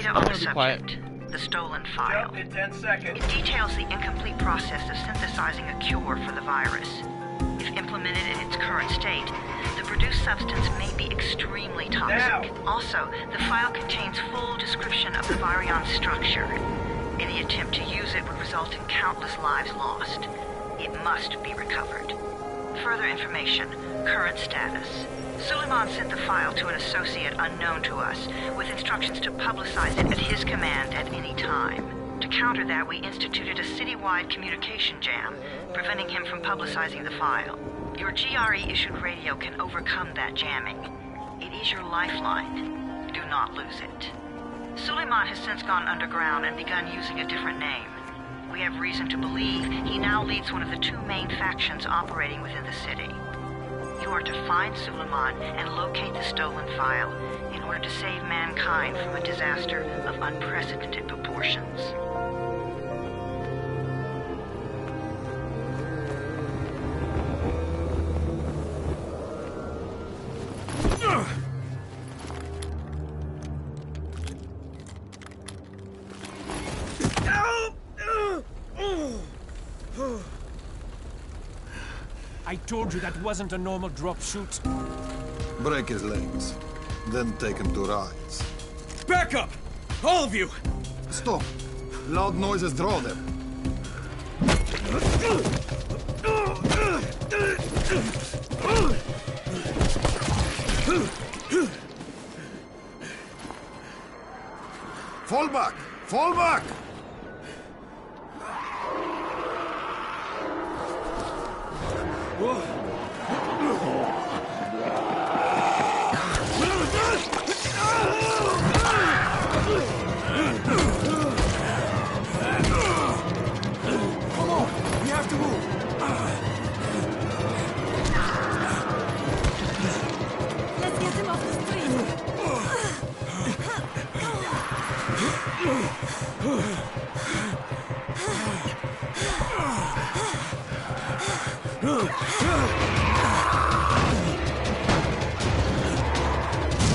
data on the subject, the stolen file. Jump in 10 seconds. It details the incomplete process of synthesizing a cure for the virus. If implemented in its current state, the produced substance may be extremely toxic. Now. Also, the file contains full description of the virion's structure. Any attempt to use it would result in countless lives lost. It must be recovered. Further information, current status. Suleiman sent the file to an associate unknown to us, with instructions to publicize it at his command at any time. To counter that, we instituted a citywide communication jam, preventing him from publicizing the file. Your GRE-issued radio can overcome that jamming. It is your lifeline. Do not lose it. Suleiman has since gone underground and begun using a different name. We have reason to believe he now leads one of the two main factions operating within the city. You are to find Suleiman and locate the stolen file in order to save mankind from a disaster of unprecedented proportions. I told you that wasn't a normal drop shoot. Break his legs, then take him to rides. Back up! All of you! Stop! Loud noises draw them. Fall back! Fall back! Come on! We have to move! Let's get him off the street.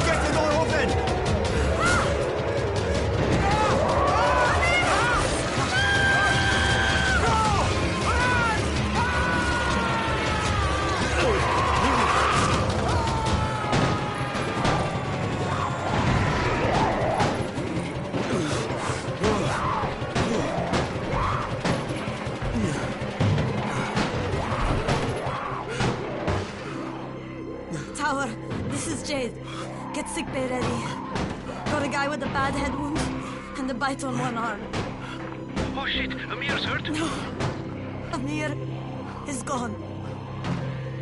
Get the door open! Tower, this is Jade. Get sickbay ready. Got a guy with a bad head wound and a bite on one arm. Oh shit, Amir's hurt? No, Amir is gone.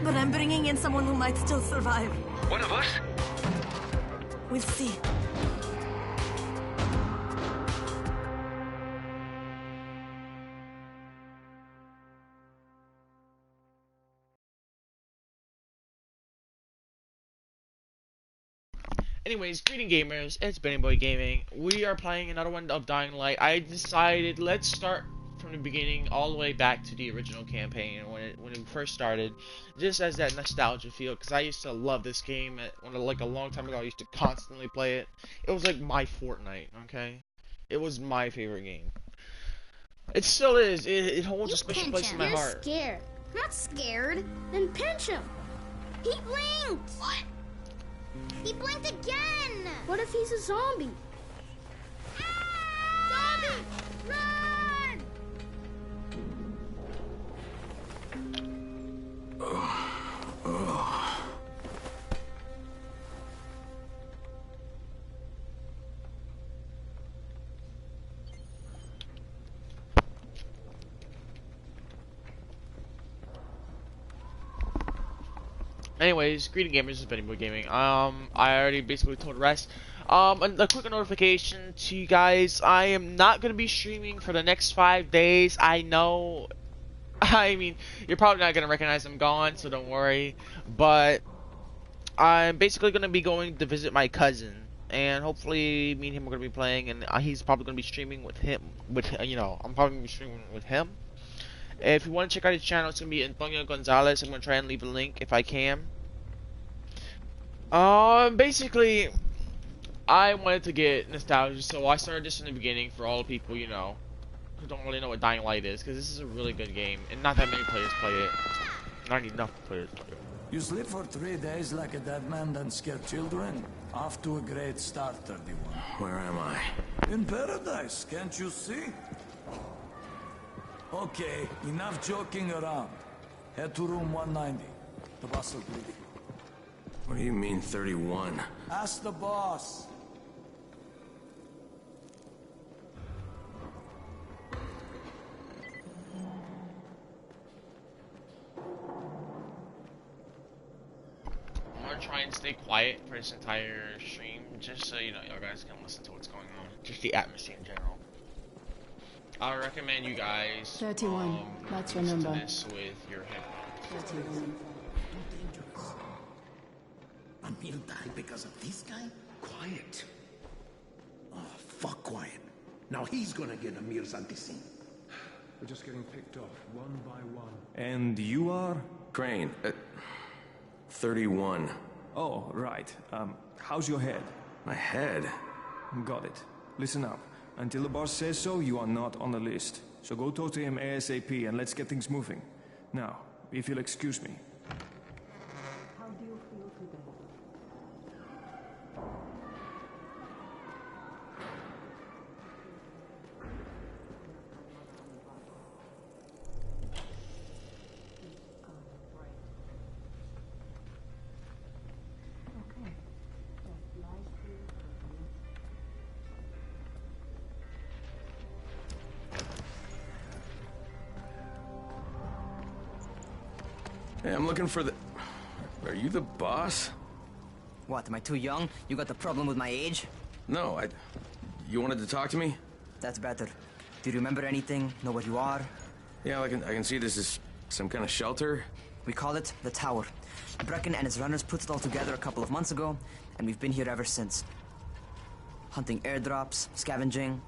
But I'm bringing in someone who might still survive. One of us? We'll see. Anyways, greeting gamers, it's Benny Boy Gaming. We are playing another one of Dying Light. I decided let's start from the beginning all the way back to the original campaign when it first started, just as that nostalgia feel, because I used to love this game like a long time ago. I used to constantly play it. It was like my Fortnite, okay? It was my favorite game. It still is. It holds a special place in my heart. You're scared. Not scared. Then pinch him. He blinked. What? He blinked again! What if he's a zombie? Zombie! Run! Anyways, greeting gamers, this is Benny Boy Gaming. I already basically told the rest. And a quick notification to you guys, I am not going to be streaming for the next 5 days. I know, I mean, you're probably not going to recognize I'm gone, so don't worry. But I'm basically going to be going to visit my cousin. And hopefully me and him are going to be playing, and he's probably going to be streaming with him. I'm probably going to be streaming with him. If you want to check out his channel, it's going to be Antonio Gonzalez. I'm going to try and leave a link if I can. Basically, I wanted to get nostalgia, so I started this in the beginning for all the people, you know, who don't really know what Dying Light is, because this is a really good game, and not that many players play it. Not enough players play it. You sleep for 3 days like a dead man, then scare children? Off to a great start, 31. Where am I? In paradise, can't you see? Okay, enough joking around. Head to room 190. The boss will greet you. What do you mean, 31? Ask the boss. I'm gonna try and stay quiet for this entire stream, just so you know, y'all guys can listen to what's going on. Just the atmosphere in general. I recommend you guys 31. That's your listen to number. this with your headphones. 31. Amir died because of this guy? Quiet. Oh, fuck quiet. Now he's gonna get Amir's anti-scene. We're just getting picked off, one by one. And you are? Crane. 31. Oh, right. How's your head? My head? Got it. Listen up. Until the boss says so, you are not on the list. So go talk to him ASAP and let's get things moving. Now, if you'll excuse me. How do you feel today? Hey, I'm looking for the... Are you the boss? What, am I too young? You got the problem with my age? No, You wanted to talk to me? That's better. Do you remember anything? Know what you are? Yeah, I can see this is some kind of shelter. We call it the Tower. Brecken and his runners put it all together a couple of months ago, and we've been here ever since. Hunting airdrops, scavenging,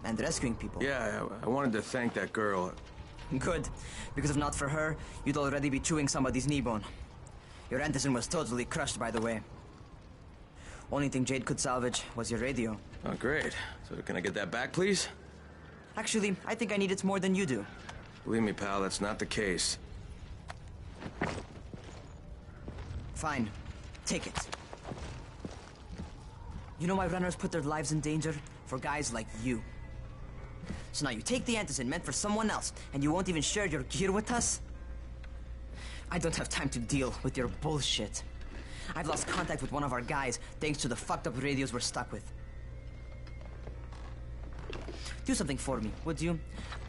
and rescuing people. Yeah, I wanted to thank that girl. Good, because if not for her, you'd already be chewing somebody's knee bone. Your Anderson was totally crushed, by the way. Only thing Jade could salvage was your radio. Oh, great. So can I get that back, please? Actually, I think I need it more than you do. Believe me, pal, that's not the case. Fine. Take it. You know why runners put their lives in danger? For guys like you. So now you take the Anderson meant for someone else, and you won't even share your gear with us? I don't have time to deal with your bullshit. I've lost contact with one of our guys thanks to the fucked up radios we're stuck with. Do something for me, would you?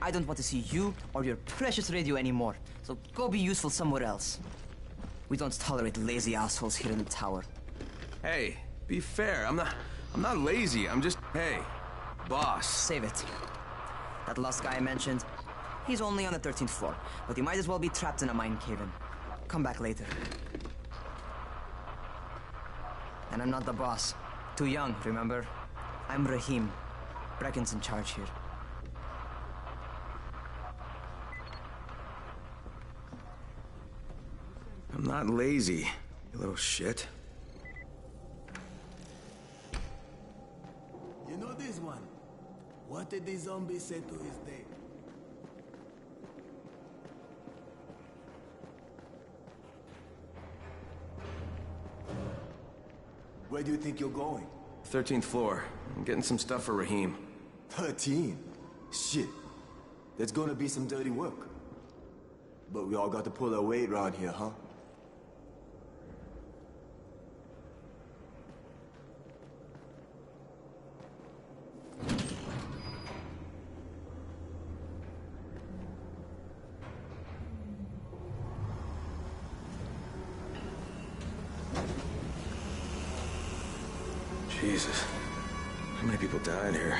I don't want to see you or your precious radio anymore, so go be useful somewhere else. We don't tolerate lazy assholes here in the tower. Hey, be fair. I'm not lazy. I'm just, hey, boss. Save it. That last guy I mentioned, he's only on the 13th floor, but he might as well be trapped in a mine cave-in. Come back later. And I'm not the boss. Too young, remember? I'm Rahim. Brecken's in charge here. I'm not lazy, you little shit. You know this one? What did the zombie say to his date? Where do you think you're going? 13th floor. I'm getting some stuff for Rahim. 13? Shit. There's gonna be some dirty work. But we all got to pull our weight around here, huh? Jesus. How many people died here?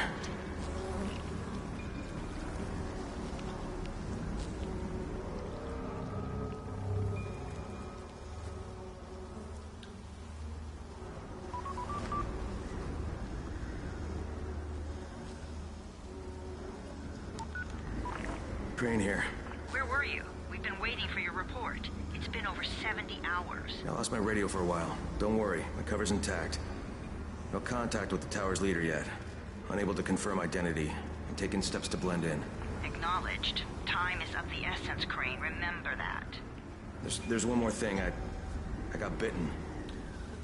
Crane here. Where were you? We've been waiting for your report. It's been over 70 hours. I lost my radio for a while. Don't worry, my cover's intact. No contact with the tower's leader yet. Unable to confirm identity, and taking steps to blend in. Acknowledged. Time is of the essence, Crane. Remember that. There's one more thing. I got bitten.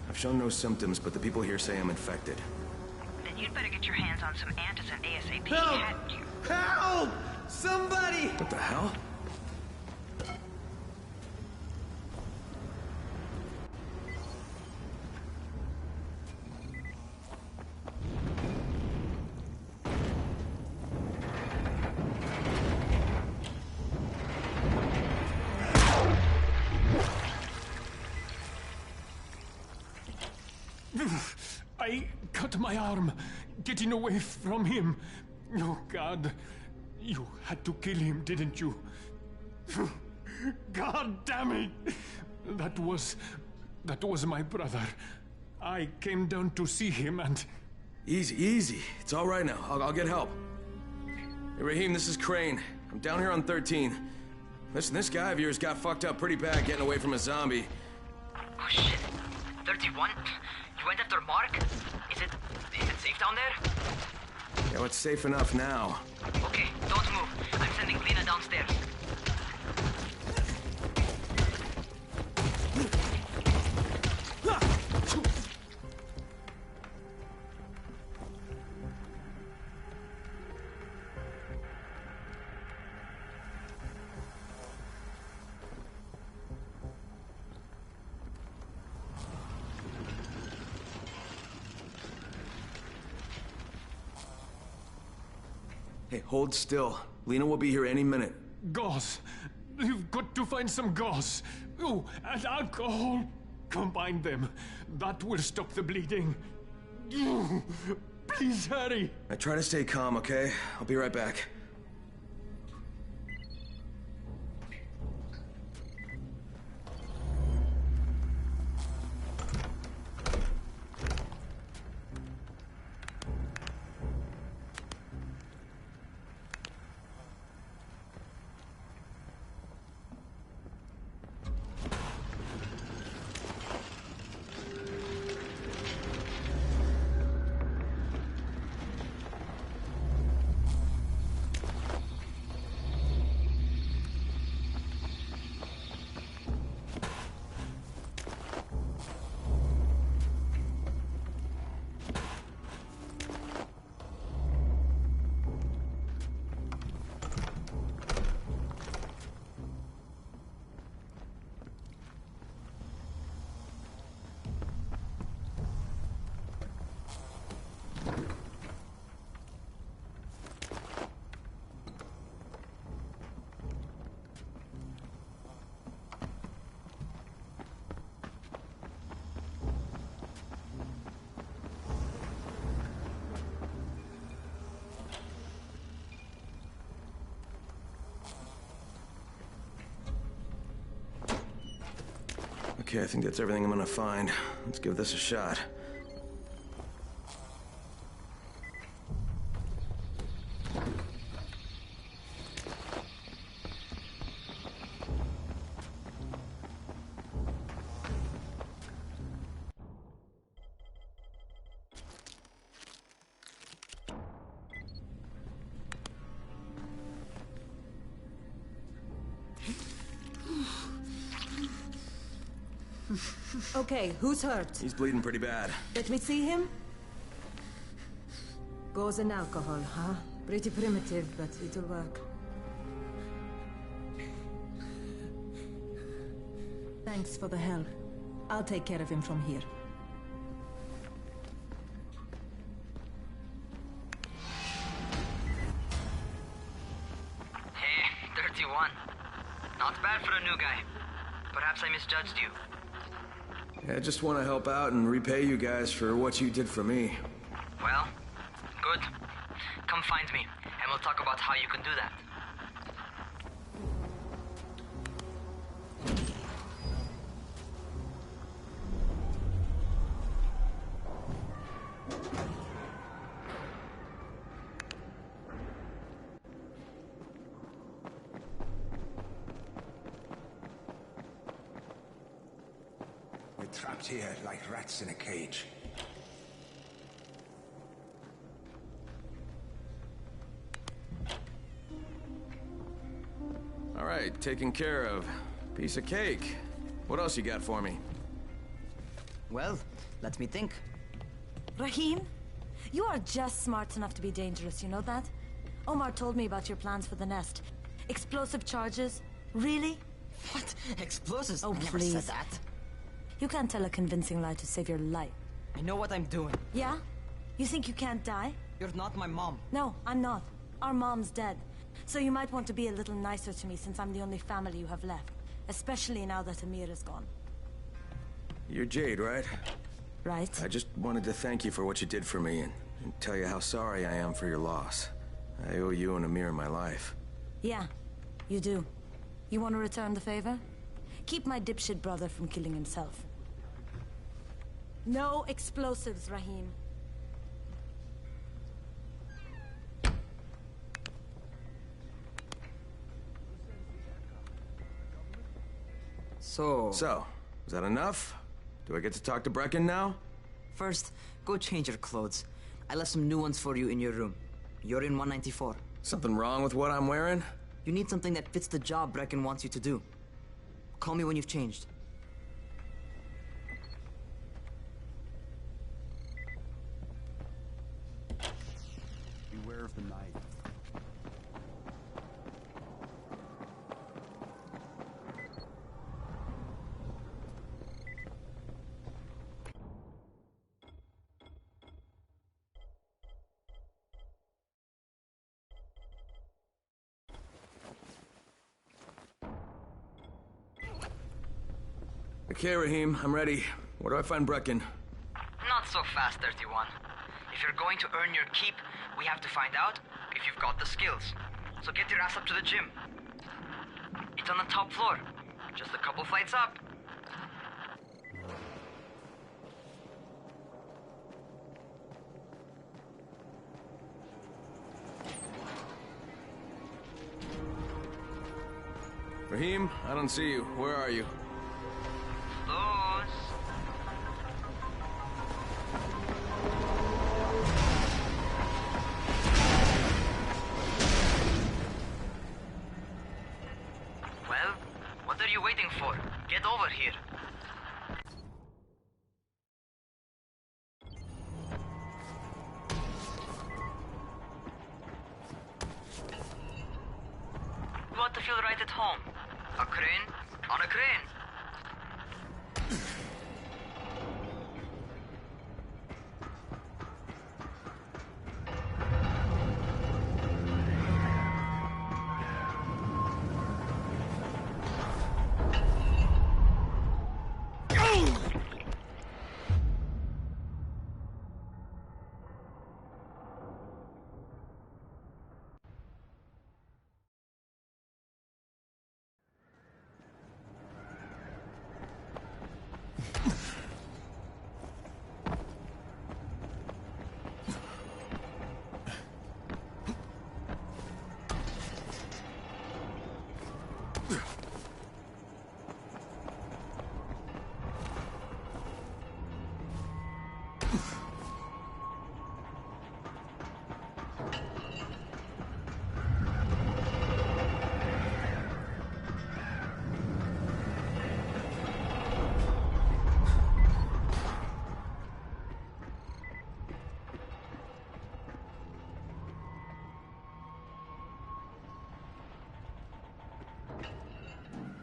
I've shown no symptoms, but the people here say I'm infected. Then you'd better get your hands on some antizin ASAP. Help! Hadn't you? Help! Somebody! What the hell? I cut my arm, getting away from him. Oh, God. You had to kill him, didn't you? God damn it! That was my brother. I came down to see him and... Easy. It's all right now. I'll get help. Hey, Rahim, this is Crane. I'm down here on 13. Listen, this guy of yours got fucked up pretty bad getting away from a zombie. Oh, shit. 31? You went after Mark? Is it safe down there? Yeah, well, it's safe enough now. Okay, don't move. I'm sending Lena downstairs. Hey, hold still. Lena will be here any minute. Gauze. You've got to find some gauze. Oh, and alcohol. Combine them. That will stop the bleeding. Please hurry. I try to stay calm, okay? I'll be right back. Okay, I think that's everything I'm gonna find. Let's give this a shot. Okay, who's hurt? He's bleeding pretty bad. Let me see him. Gauze and alcohol, huh? Pretty primitive, but it'll work. Thanks for the help. I'll take care of him from here. Hey, 31. Not bad for a new guy. Perhaps I misjudged you. Yeah, I just want to help out and repay you guys for what you did for me. Well, good. Come find me, and we'll talk about how you can do that. We're trapped here like rats in a cage. right, taken care of. Piece of cake. What else you got for me? Well, let me think. Rahim, you are just smart enough to be dangerous, you know that? Omar told me about your plans for the nest. Explosive charges? Really? What? Explosives? Oh, I never please. said that. You can't tell a convincing lie to save your life. I know what I'm doing. Yeah? You think you can't die? You're not my mom. No, I'm not. Our mom's dead. So you might want to be a little nicer to me since I'm the only family you have left. Especially now that Amir is gone. You're Jade, right? Right. I just wanted to thank you for what you did for me and tell you how sorry I am for your loss. I owe you and Amir my life. Yeah, you do. You want to return the favor? Keep my dipshit brother from killing himself. No explosives, Rahim. So, is that enough? Do I get to talk to Brecken now? First, go change your clothes. I left some new ones for you in your room. You're in 194. Something wrong with what I'm wearing? You need something that fits the job Brecken wants you to do. Call me when you've changed. Beware of the knife. Okay, Rahim, I'm ready. Where do I find Brecken? Not so fast, 31. If you're going to earn your keep, we have to find out if you've got the skills. So get your ass up to the gym. It's on the top floor. Just a couple flights up. Rahim, I don't see you. Where are you? Those. Well, what are you waiting for? Get over here. You want to feel right at home. A crane on a crane.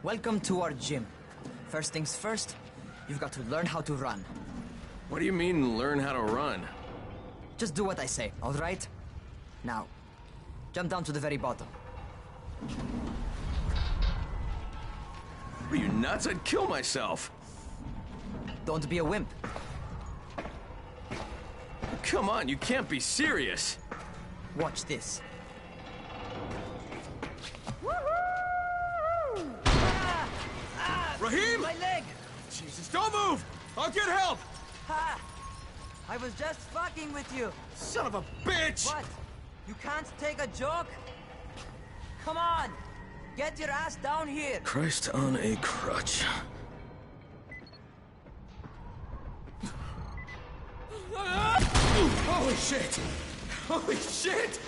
Welcome to our gym. First things first, you've got to learn how to run. What do you mean, learn how to run? Just do what I say, all right? Now, jump down to the very bottom. Are you nuts? I'd kill myself. Don't be a wimp. Come on, you can't be serious. Watch this. Rahim! My leg! Jesus, don't move! I'll get help! Ha! I was just fucking with you. Son of a bitch! What? You can't take a joke? Come on! Get your ass down here! Christ on a crutch. Holy shit! Holy shit!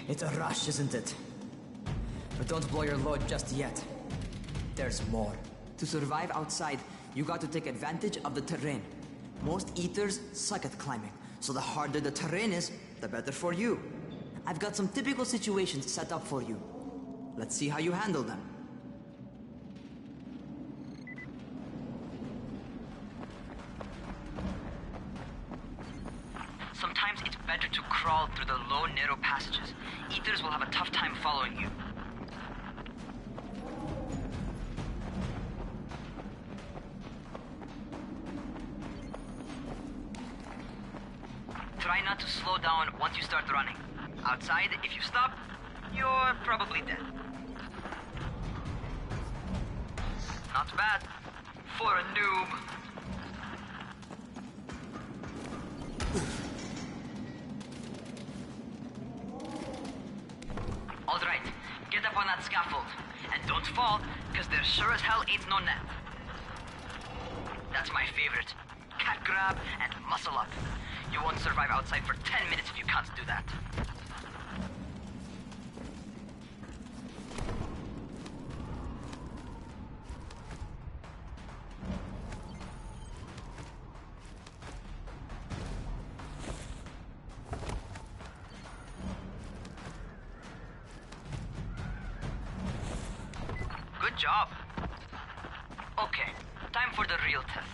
It's a rush, isn't it? But don't blow your load just yet. There's more. To survive outside, you got to take advantage of the terrain. Most eaters suck at climbing, so the harder the terrain is, the better for you. I've got some typical situations set up for you. Let's see how you handle them. Sometimes it's better to crawl through the low, narrow passages. Eaters will have a tough time following you. Try not to slow down once you start running. Outside, if you stop, you're probably dead. Not bad for a noob. All right, get up on that scaffold. And don't fall, because there sure as hell ain't no net. That's my favorite. Cat grab and muscle up. You won't survive outside for 10 minutes if you can't do that. Good job. Okay, time for the real test.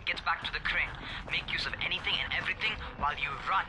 Get back to the crane. Make use of anything and everything while you run.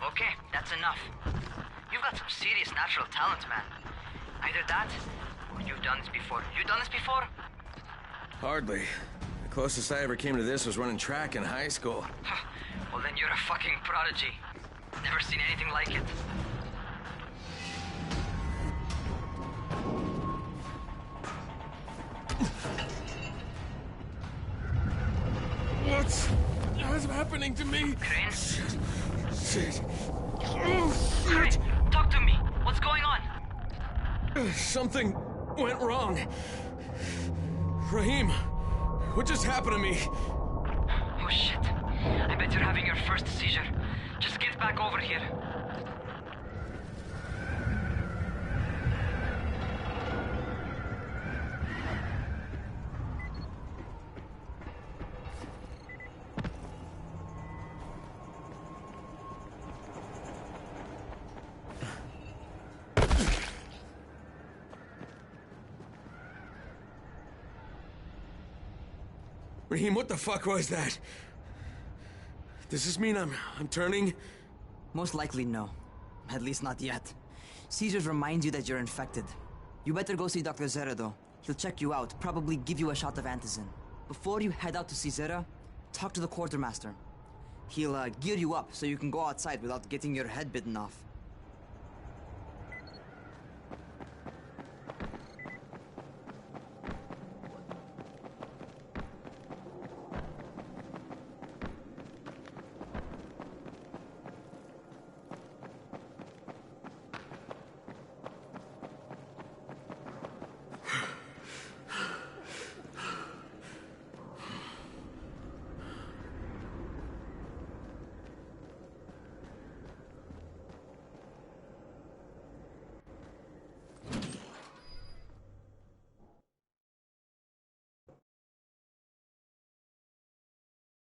Okay, that's enough. You've got some serious natural talent, man. Either that, or you've done this before. You done this before? Hardly. The closest I ever came to this was running track in high school. Well, then you're a fucking prodigy. Never seen anything like it. What's happening to me? Crane? Shit. Crane, talk to me. What's going on? Something went wrong. Rahim, what just happened to me? Oh shit. I bet you're having your first seizure. Just get back over here. Rahim, what the fuck was that? Does this mean I'm turning? Most likely no. At least not yet. Seizures remind you that you're infected. You better go see Dr. Zera though. He'll check you out, probably give you a shot of antizin. Before you head out to see Zera, talk to the quartermaster. He'll gear you up so you can go outside without getting your head bitten off.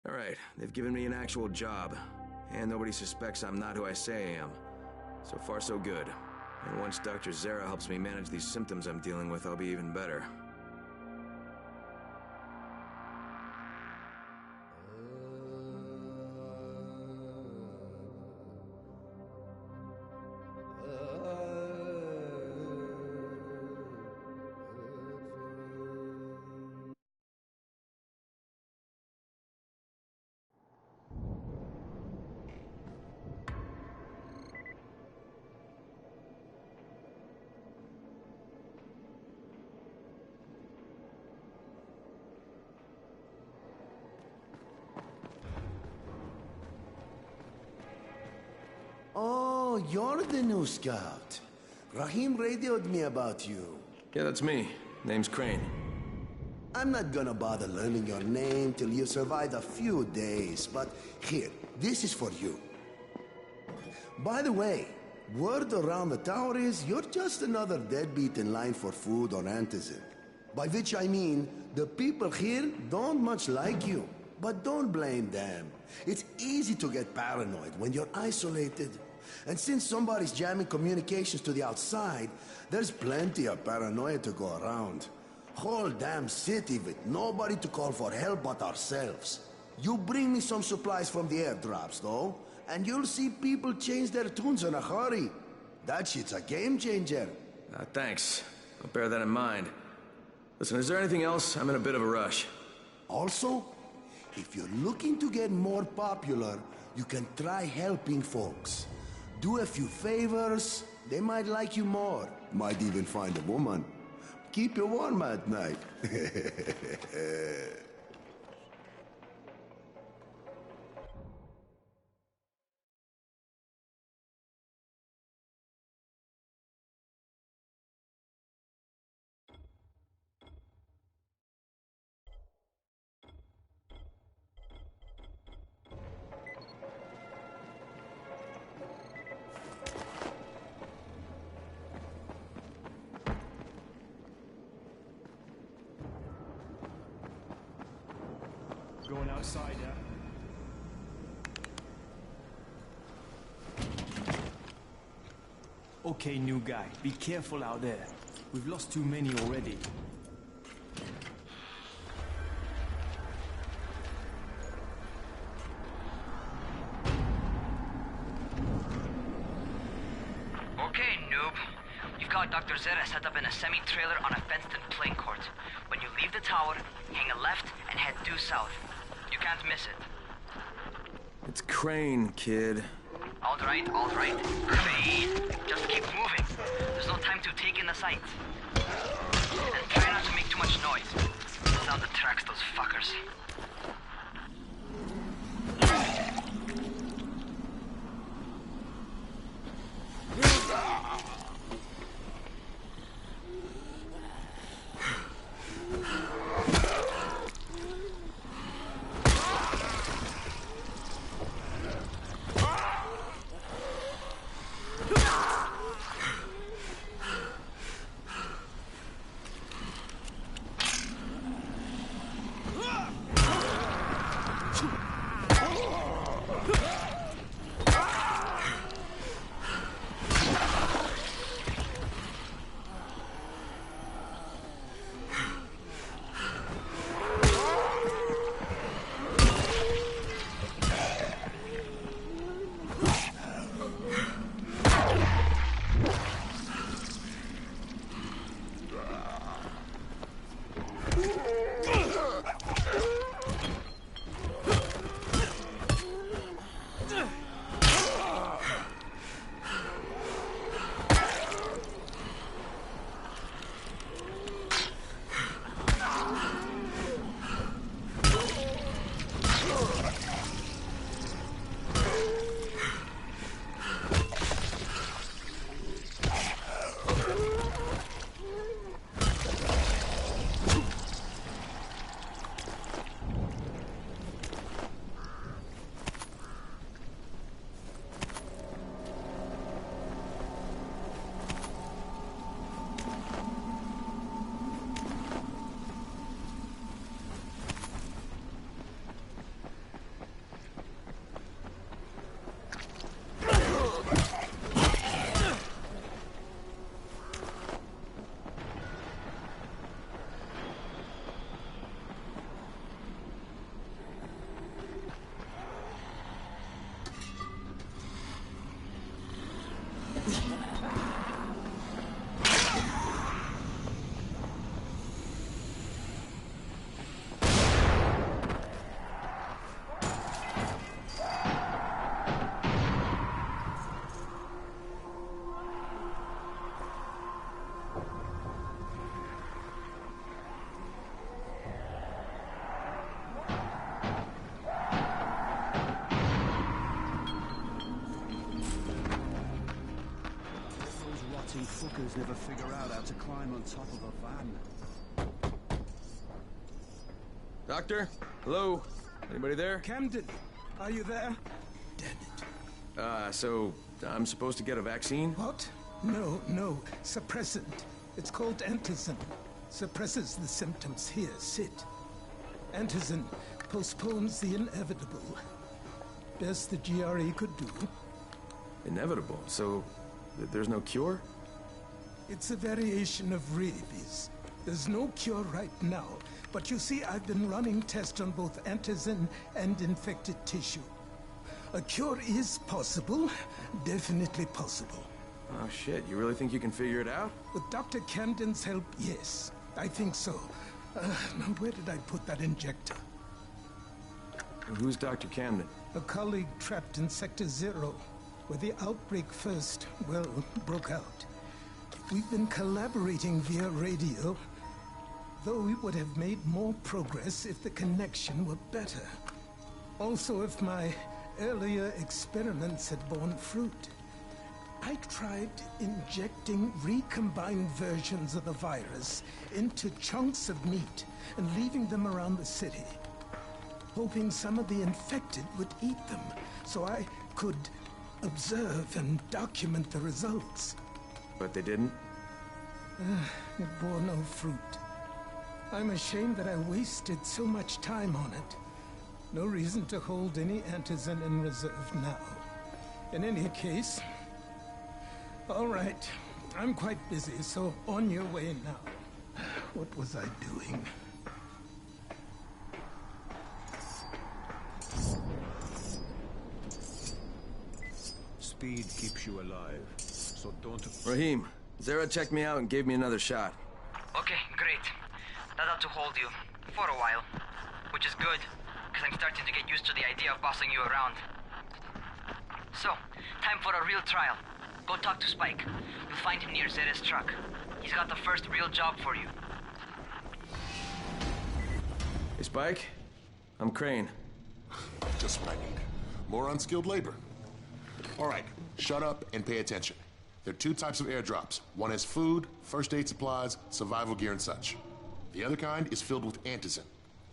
All right, they've given me an actual job. And nobody suspects I'm not who I say I am. So far, so good. And once Dr. Zera helps me manage these symptoms I'm dealing with, I'll be even better. Oh, you're the new scout. Rahim radioed me about you. Yeah, that's me. Name's Crane. I'm not gonna bother learning your name till you survived a few days, but here, this is for you. By the way, word around the tower is you're just another deadbeat in line for food or antizin. By which I mean, the people here don't much like you. But don't blame them. It's easy to get paranoid when you're isolated. And since somebody's jamming communications to the outside, there's plenty of paranoia to go around. Whole damn city with nobody to call for help but ourselves. You bring me some supplies from the airdrops, though, and you'll see people change their tunes in a hurry. That shit's a game changer. Thanks. I'll bear that in mind. Listen, is there anything else? I'm in a bit of a rush. Also, if you're looking to get more popular, you can try helping folks. Do a few favors, they might like you more. Might even find a woman. Keep you warm at night. Going outside, yeah? Okay, new guy. Be careful out there. We've lost too many already. Okay, noob. You've got Dr. Zera set up in a semi-trailer on a fenced-in playing court. When you leave the tower, hang a left and head due south. You can't miss it. It's Crane, kid. All right, all right. Hey, just keep moving. There's no time to take in the sights. And try not to make too much noise. Sound attracts those fuckers. Nutty fuckers never figure out how to climb on top of a van. Doctor? Hello? Anybody there? Camden, are you there? So I'm supposed to get a vaccine? What? No. Suppressant. It's called Antizin. Suppresses the symptoms. Here, sit. Antizin postpones the inevitable. Best the GRE could do. Inevitable? So there's no cure? It's a variation of rabies. There's no cure right now, but you see, I've been running tests on both Antizin and infected tissue. A cure is possible, definitely possible. Oh shit, you really think you can figure it out? With Dr. Camden's help, yes. I think so. Now where did I put that injector? Who's Dr. Camden? A colleague trapped in Sector 0, where the outbreak first, broke out. We've been collaborating via radio, though we would have made more progress if the connection were better. Also, if my earlier experiments had borne fruit. I tried injecting recombined versions of the virus into chunks of meat and leaving them around the city, hoping some of the infected would eat them so I could observe and document the results. But they didn't? It bore no fruit. I'm ashamed that I wasted so much time on it. No reason to hold any Antizin in reserve now. In any case, all right, I'm quite busy, so on your way now. What was I doing? Speed keeps you alive, so don't... Rahim, Zara checked me out and gave me another shot. Okay, great. That ought to hold you. For a while. Which is good, because I'm starting to get used to the idea of bossing you around. So, time for a real trial. Go talk to Spike. You'll find him near Zera's truck. He's got the first real job for you. Hey, Spike. I'm Crane. Just what I need. More unskilled labor. All right, shut up and pay attention. There are two types of airdrops. One has food, first aid supplies, survival gear, and such. The other kind is filled with Antizin.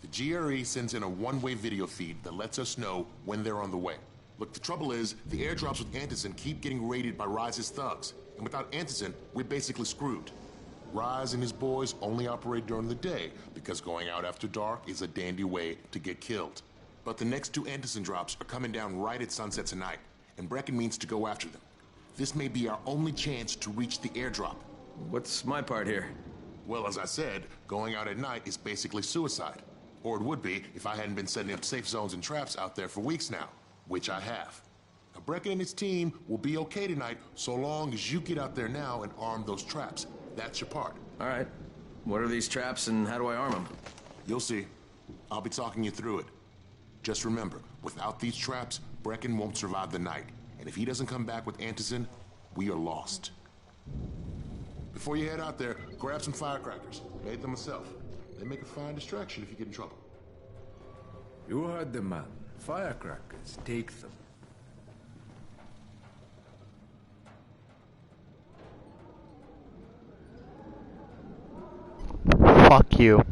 The GRE sends in a one-way video feed that lets us know when they're on the way. Look, the trouble is, the airdrops with Antizin keep getting raided by Rise's thugs, and without Antizin, we're basically screwed. Rise and his boys only operate during the day, because going out after dark is a dandy way to get killed. But the next two Antizin drops are coming down right at sunset tonight, and Brecken means to go after them. This may be our only chance to reach the airdrop. What's my part here? Well, as I said, going out at night is basically suicide. Or it would be if I hadn't been setting up safe zones and traps out there for weeks now, which I have. Now, Brecken and his team will be okay tonight so long as you get out there now and arm those traps. That's your part. All right. What are these traps and how do I arm them? You'll see. I'll be talking you through it. Just remember, without these traps, Brecken won't survive the night. And if he doesn't come back with Antizin, we are lost. Before you head out there, grab some firecrackers. Made them myself. They make a fine distraction if you get in trouble. You heard the man. Firecrackers, take them. Fuck you.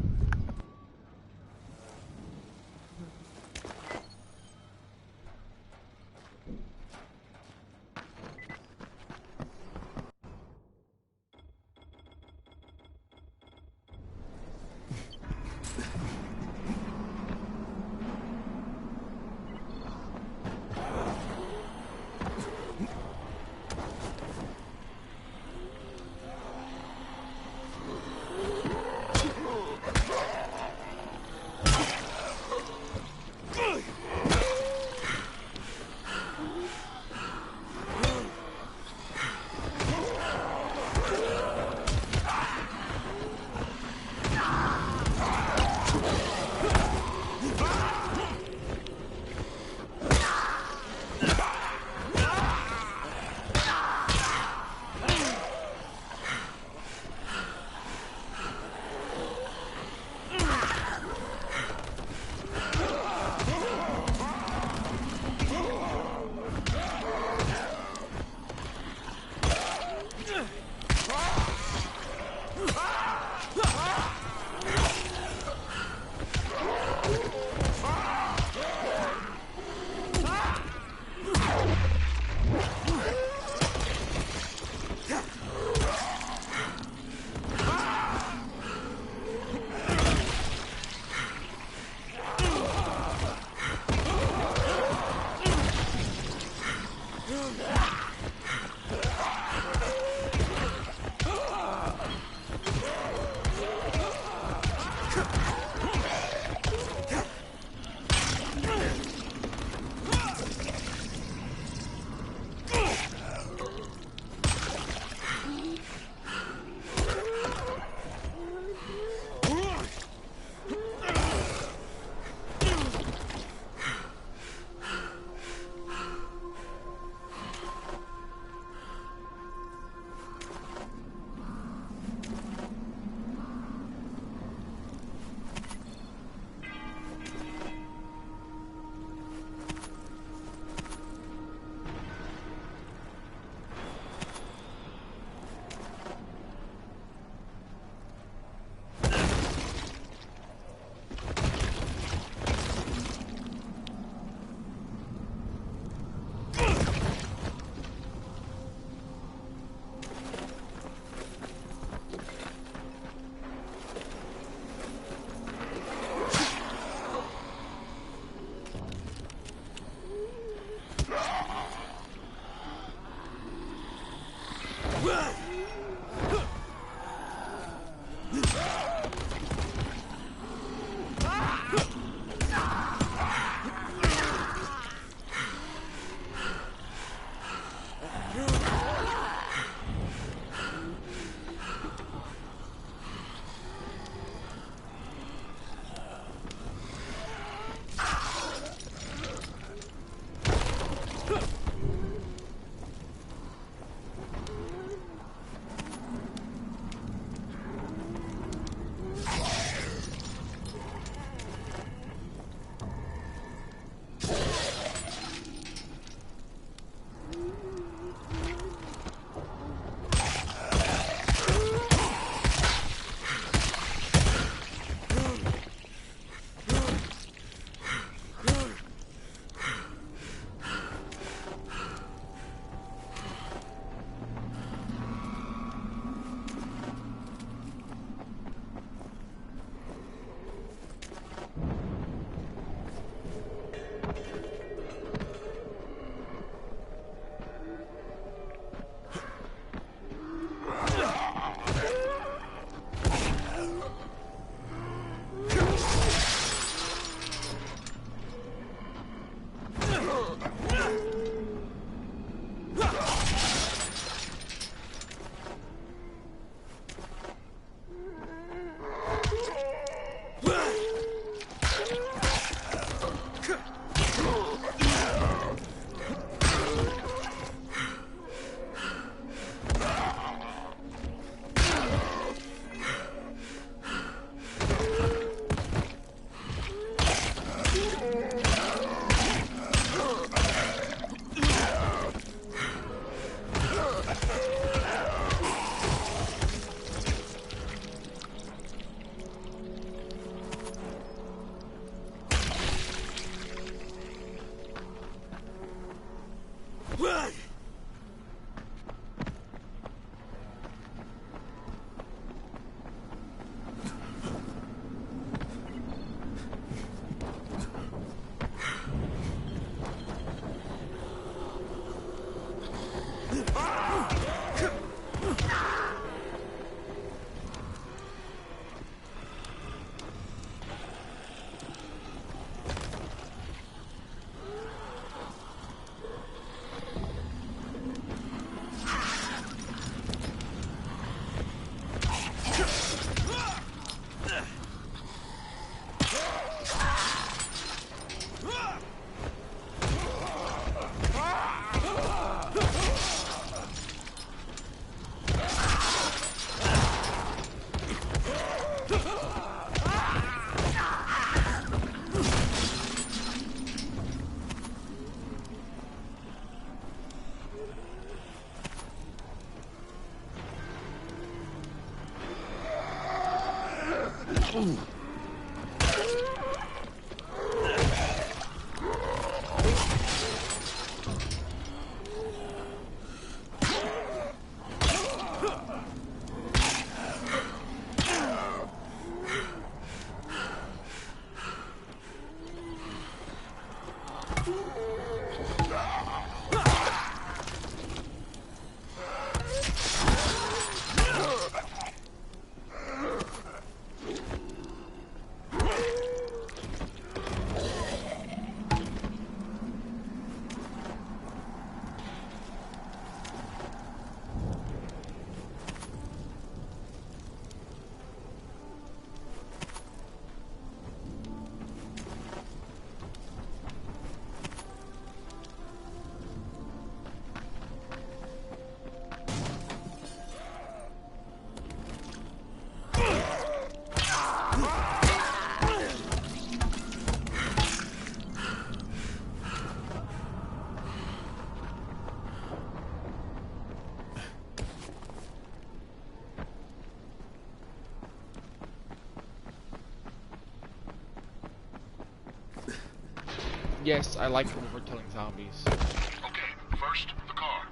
Yes, I like overtelling zombies. Okay, first, the car.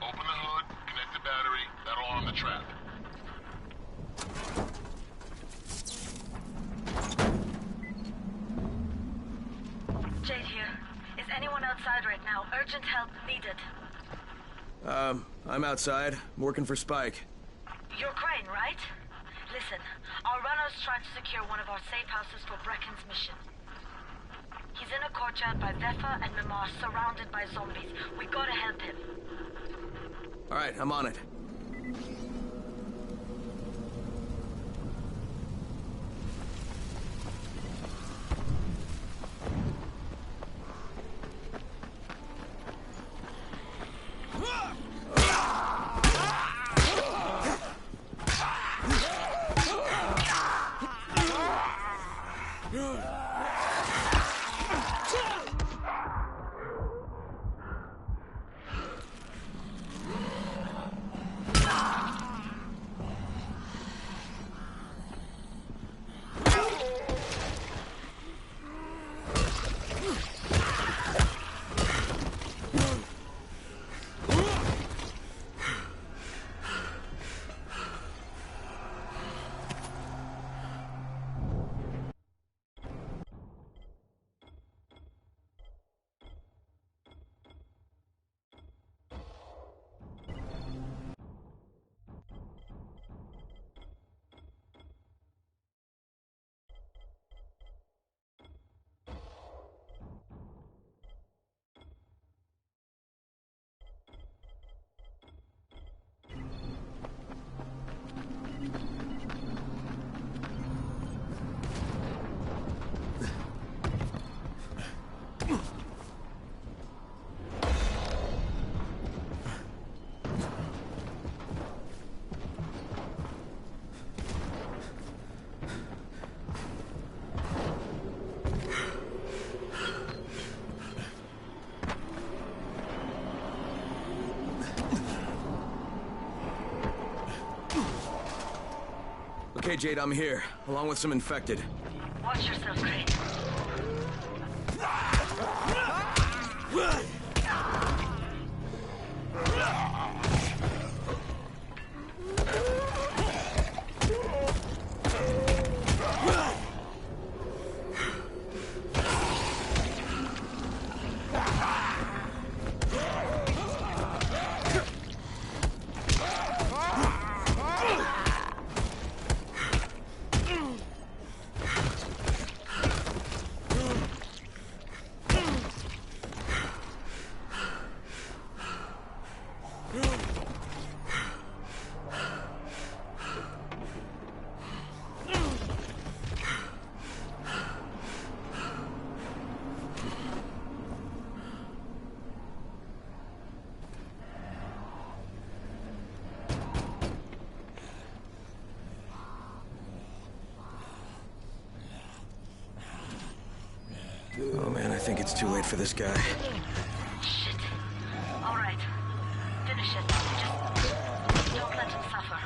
Open the hood, connect the battery, that'll arm the trap. Jade here. Is anyone outside right now? Urgent help needed. I'm outside. I'm working for Spike. You're Crane, right? Listen, our runner's trying to secure one of our safe houses for Brecken's mission. He's in a courtyard by Vefa and Mimar, surrounded by zombies. We gotta help him. Alright, I'm on it. Okay, Jade, I'm here, along with some infected. Watch yourself, Crane. Oh man, I think it's too late for this guy. Shit. All right. Finish it. Just don't let him suffer.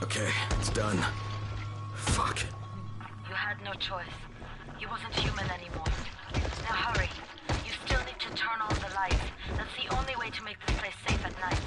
Okay, it's done. Fuck. You had no choice. He wasn't human anymore. Now hurry. You still need to turn on the lights. That's the only way to make this place safe at night.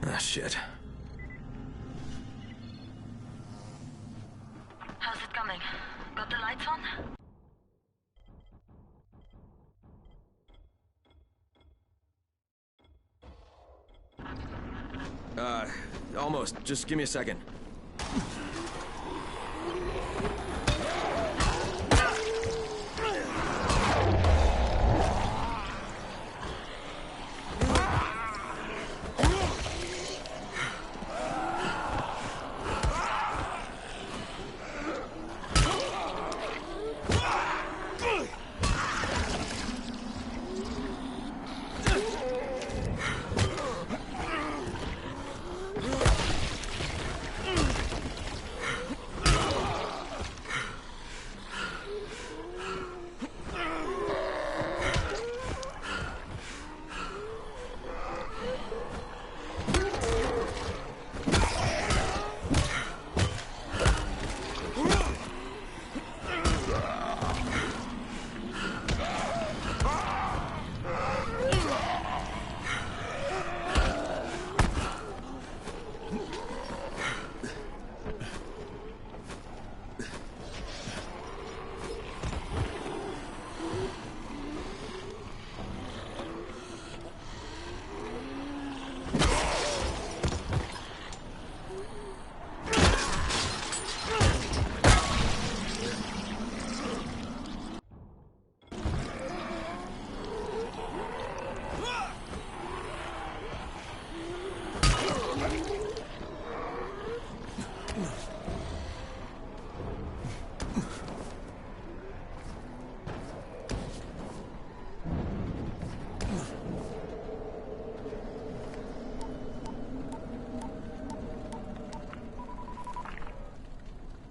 Ah, shit. How's it coming? Got the lights on? Almost. Just give me a second.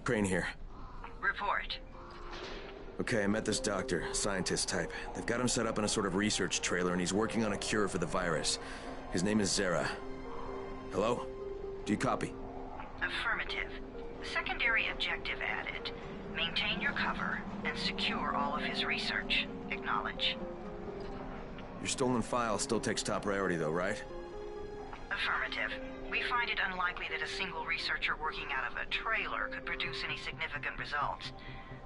Crane here. Report. Okay, I met this doctor, scientist type. They've got him set up in a sort of research trailer, and he's working on a cure for the virus. His name is Zere. Hello? Do you copy? Affirmative. Secondary objective added. Maintain your cover and secure all of his research. Acknowledge. Your stolen file still takes top priority, though, right? Affirmative. We find it unlikely that a single researcher working out of a trailer could produce any significant results.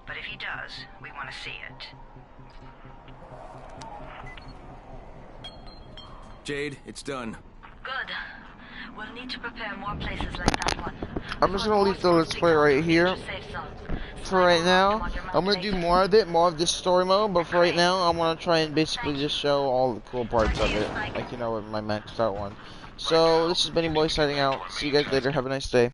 But if he does, we want to see it. Jade, it's done. Good. We'll need to prepare more places like that one. I'm just gonna leave the let's play right here for right now. I'm gonna do more of it, more of this story mode, but for right now, I want to try and basically just show all the cool parts of it, like, you know, with my maxed out one. So, this is Benny Boy signing out. See you guys later. Have a nice day.